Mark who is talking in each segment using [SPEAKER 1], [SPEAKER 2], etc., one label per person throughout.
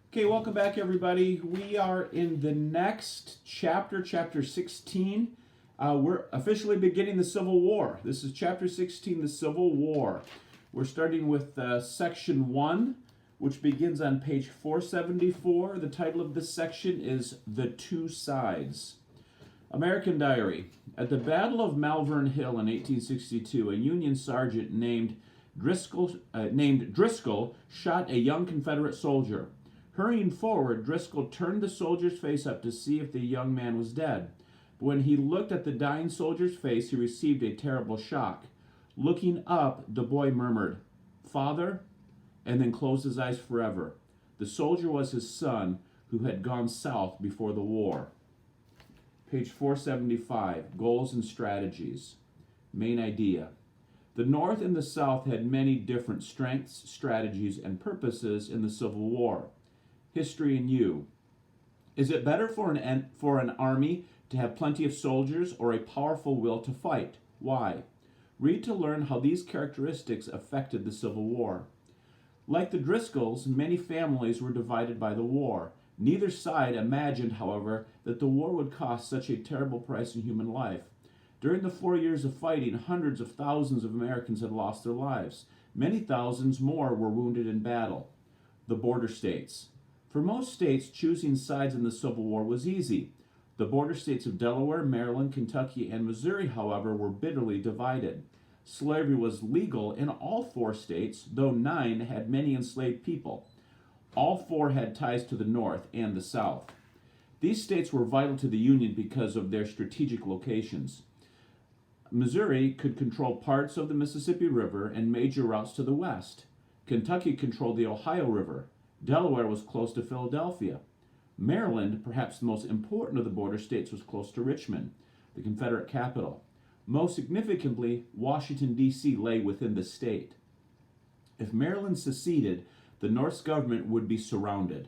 [SPEAKER 1] Okay, welcome back, everybody. We are in the next chapter, chapter 16. We're officially beginning the Civil War. This is chapter 16, the Civil War. We're starting with section 1, which begins on page 474. The title of this section is The Two Sides. American Diary. At the Battle of Malvern Hill in 1862, a Union sergeant named Driscoll shot a young Confederate soldier. Hurrying forward, Driscoll turned the soldier's face up to see if the young man was dead. But when he looked at the dying soldier's face, he received a terrible shock. Looking up, the boy murmured, "Father," and then closed his eyes forever. The soldier was his son, who had gone south before the war. Page 475, Goals and Strategies. Main idea. The North and the South had many different strengths, strategies, and purposes in the Civil War. History in you. Is it better for an army to have plenty of soldiers or a powerful will to fight? Why? Read to learn how these characteristics affected the Civil War. Like the Driscolls, many families were divided by the war. Neither side imagined, however, that the war would cost such a terrible price in human life. During the 4 years of fighting, hundreds of thousands of Americans had lost their lives. Many thousands more were wounded in battle. The border states. For most states, choosing sides in the Civil War was easy. The border states of Delaware, Maryland, Kentucky, and Missouri, however, were bitterly divided. Slavery was legal in all 4 states, though 9 had many enslaved people. All 4 had ties to the North and the South. These states were vital to the Union because of their strategic locations. Missouri could control parts of the Mississippi River and major routes to the west. Kentucky controlled the Ohio River. Delaware was close to Philadelphia. Maryland, perhaps the most important of the border states, was close to Richmond, the Confederate capital. Most significantly, Washington, D.C. lay within the state. If Maryland seceded, the North's government would be surrounded.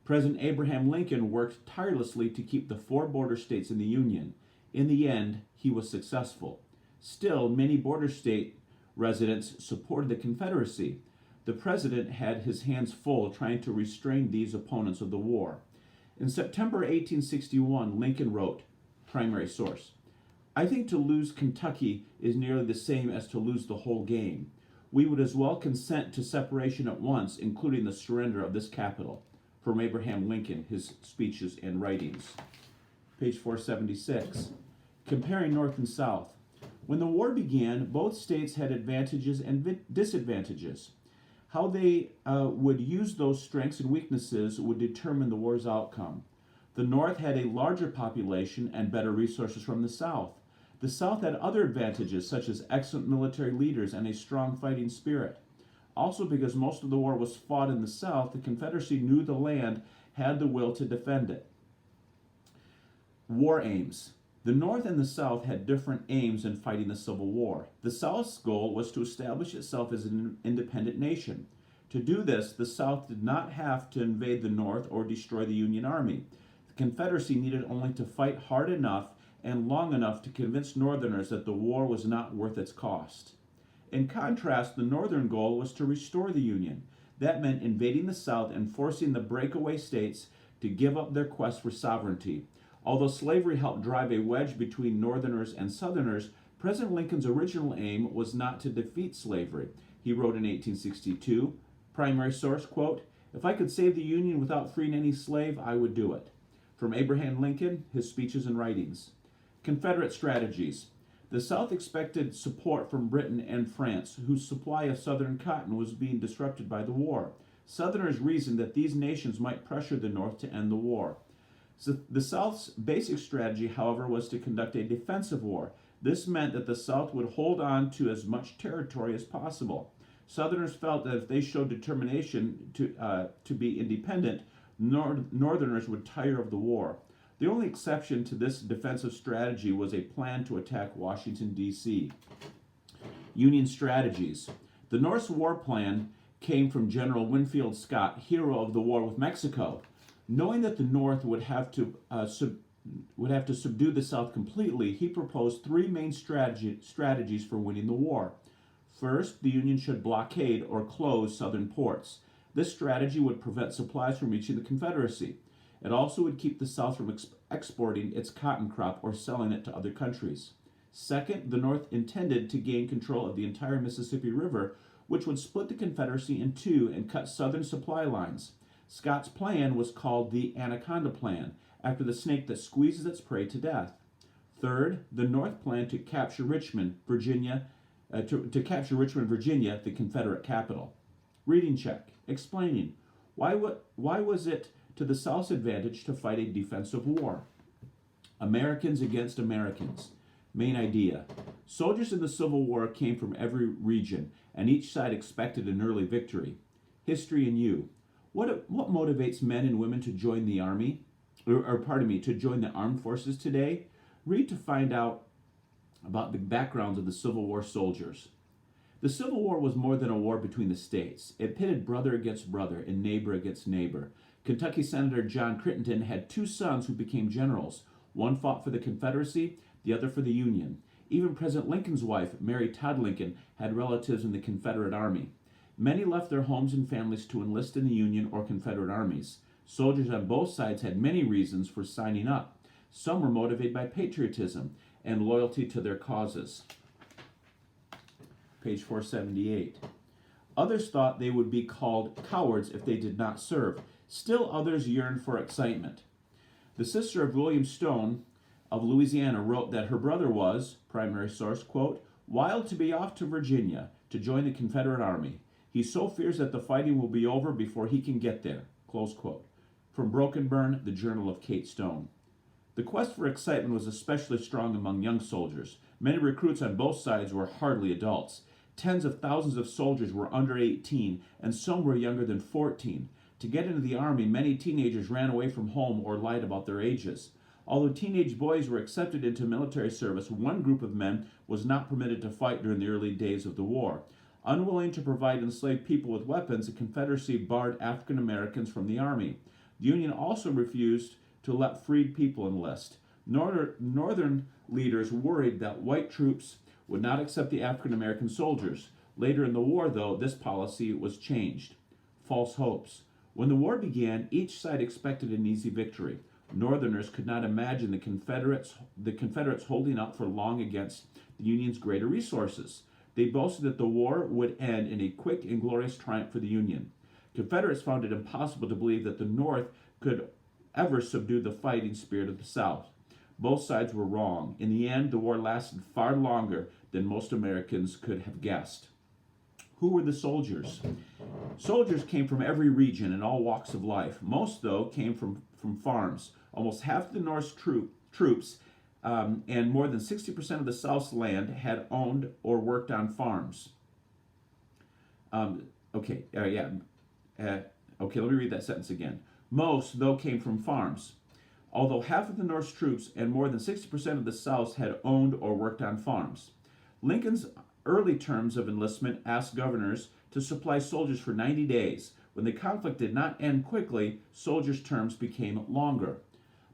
[SPEAKER 1] President Abraham Lincoln worked tirelessly to keep the 4 border states in the Union. In the end, he was successful. Still, many border state residents supported the Confederacy. The president had his hands full trying to restrain these opponents of the war. In September 1861, Lincoln wrote, primary source, "I think to lose Kentucky is nearly the same as to lose the whole game. We would as well consent to separation at once, including the surrender of this capital." From Abraham Lincoln, his speeches and writings. Page 476. Comparing North and South. When the war began, both states had advantages and disadvantages. How they would use those strengths and weaknesses would determine the war's outcome. The North had a larger population and better resources from the South. The South had other advantages, such as excellent military leaders and a strong fighting spirit. Also, because most of the war was fought in the South, the Confederacy knew the land had the will to defend it. War aims. The North and the South had different aims in fighting the Civil War. The South's goal was to establish itself as an independent nation. To do this, the South did not have to invade the North or destroy the Union Army. The Confederacy needed only to fight hard enough and long enough to convince Northerners that the war was not worth its cost. In contrast, the Northern goal was to restore the Union. That meant invading the South and forcing the breakaway states to give up their quest for sovereignty. Although slavery helped drive a wedge between Northerners and Southerners, President Lincoln's original aim was not to defeat slavery. He wrote in 1862, primary source, quote, "If I could save the Union without freeing any slave, I would do it." From Abraham Lincoln, his speeches and writings. Confederate strategies. The South expected support from Britain and France, whose supply of Southern cotton was being disrupted by the war. Southerners reasoned that these nations might pressure the North to end the war. So the South's basic strategy, however, was to conduct a defensive war. This meant that the South would hold on to as much territory as possible. Southerners felt that if they showed determination to be independent, Northerners would tire of the war. The only exception to this defensive strategy was a plan to attack Washington, D.C. Union strategies. The North's war plan came from General Winfield Scott, hero of the war with Mexico. Knowing that the North would have to subdue the South completely, he proposed 3 main strategies for winning the war. First, the Union should blockade or close southern ports. This strategy would prevent supplies from reaching the Confederacy. It also would keep the South from exporting its cotton crop or selling it to other countries. Second, the North intended to gain control of the entire Mississippi River, which would split the Confederacy in two and cut Southern supply lines. Scott's plan was called the Anaconda Plan, after the snake that squeezes its prey to death. Third, the North planned to capture Richmond, Virginia, the Confederate capital. Reading check. Explaining. Why was it to the South's advantage to fight a defensive war? Americans against Americans. Main idea. Soldiers in the Civil War came from every region, and each side expected an early victory. History and you. What motivates men and women to join the army? To join the armed forces today? Read to find out about the backgrounds of the Civil War soldiers. The Civil War was more than a war between the states. It pitted brother against brother and neighbor against neighbor. Kentucky Senator John Crittenden had two sons who became generals. One fought for the Confederacy, the other for the Union. Even President Lincoln's wife, Mary Todd Lincoln, had relatives in the Confederate Army. Many left their homes and families to enlist in the Union or Confederate armies. Soldiers on both sides had many reasons for signing up. Some were motivated by patriotism and loyalty to their causes. Page 478. Others thought they would be called cowards if they did not serve. Still others yearned for excitement. The sister of William Stone of Louisiana wrote that her brother was, primary source, quote, wild to be off to Virginia to join the Confederate Army. He so fears that the fighting will be over before he can get there, close quote. From Broken Burn, the Journal of Kate Stone. The quest for excitement was especially strong among young soldiers. Many recruits on both sides were hardly adults. Tens of thousands of soldiers were under 18, and some were younger than 14. To get into the Army, many teenagers ran away from home or lied about their ages. Although teenage boys were accepted into military service, one group of men was not permitted to fight during the early days of the war. Unwilling to provide enslaved people with weapons, the Confederacy barred African Americans from the Army. The Union also refused to let freed people enlist. Northern leaders worried that white troops would not accept the African American soldiers. Later in the war, though, this policy was changed. False hopes. When the war began, each side expected an easy victory. Northerners could not imagine the Confederates holding out for long against the Union's greater resources. They boasted that the war would end in a quick and glorious triumph for the Union. Confederates found it impossible to believe that the North could ever subdue the fighting spirit of the South. Both sides were wrong. In the end, the war lasted far longer than most Americans could have guessed. Who were the soldiers? Soldiers came from every region and all walks of life. Most, though, came from farms. Almost half of the North's troops and more than 60% of the South's land had owned or worked on farms. Okay, let me read that sentence again. Most, though, came from farms. Although half of the North's troops and more than 60% of the South's had owned or worked on farms. Lincoln's early terms of enlistment asked governors to supply soldiers for 90 days. When the conflict did not end quickly, soldiers' terms became longer.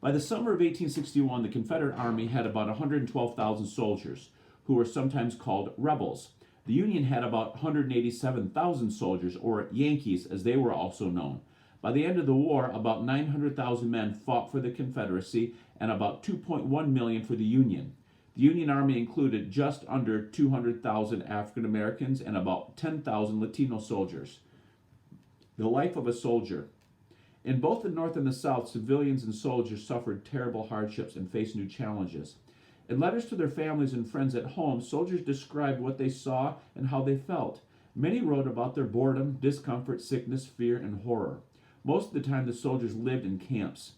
[SPEAKER 1] By the summer of 1861, the Confederate Army had about 112,000 soldiers, who were sometimes called rebels. The Union had about 187,000 soldiers, or Yankees as they were also known. By the end of the war, about 900,000 men fought for the Confederacy and about 2.1 million for the Union. The Union Army included just under 200,000 African Americans and about 10,000 Latino soldiers. The life of a soldier. In both the North and the South, civilians and soldiers suffered terrible hardships and faced new challenges. In letters to their families and friends at home, soldiers described what they saw and how they felt. Many wrote about their boredom, discomfort, sickness, fear, and horror. Most of the time, the soldiers lived in camps.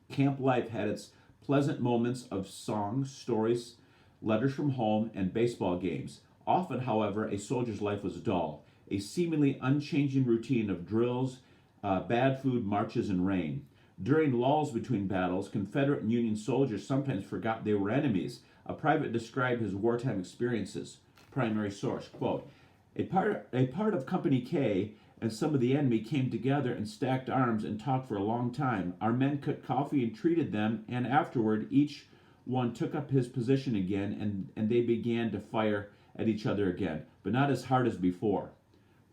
[SPEAKER 1] Camp life had its pleasant moments of songs, stories, letters from home, and baseball games. Often, however, a soldier's life was dull, a seemingly unchanging routine of drills, bad food, marches, and rain. During lulls between battles, Confederate and Union soldiers sometimes forgot they were enemies. A private described his wartime experiences. Primary source, quote, a part of Company K and some of the enemy came together and stacked arms and talked for a long time. Our men cooked coffee and treated them, and afterward each one took up his position again, and they began to fire at each other again, but not as hard as before.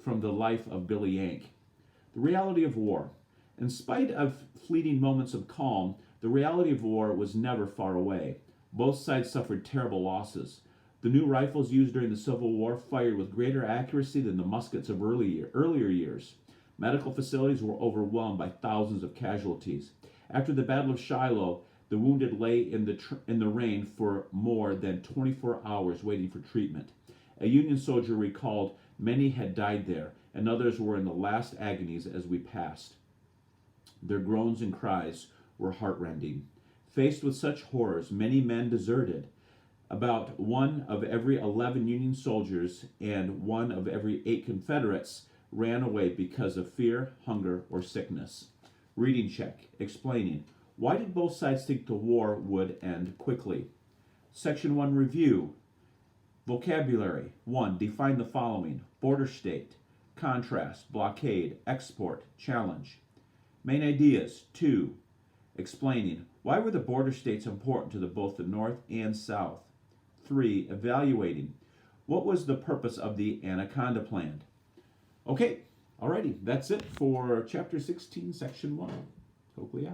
[SPEAKER 1] From the life of Billy Yank. The reality of war. In spite of fleeting moments of calm, the reality of war was never far away. Both sides suffered terrible losses. The new rifles used during the Civil War fired with greater accuracy than the muskets of earlier years. Medical facilities were overwhelmed by thousands of casualties. After the Battle of Shiloh, the wounded lay in the rain for more than 24 hours waiting for treatment. A Union soldier recalled, "Many had died there, and others were in the last agonies as we passed." Their groans and cries were heartrending. Faced with such horrors, many men deserted. About 1 of every 11 Union soldiers and 1 of every 8 Confederates ran away because of fear, hunger, or sickness. Reading check, explaining, why did both sides think the war would end quickly? Section 1 review. Vocabulary. 1. Define the following: border state, contrast, blockade, export, challenge. Main ideas. 2. Explaining, why were the border states important to both the North and South? 3. Evaluating, what was the purpose of the Anaconda Plan? Okay, alrighty, that's it for Chapter 16, Section 1. Hopefully, yeah.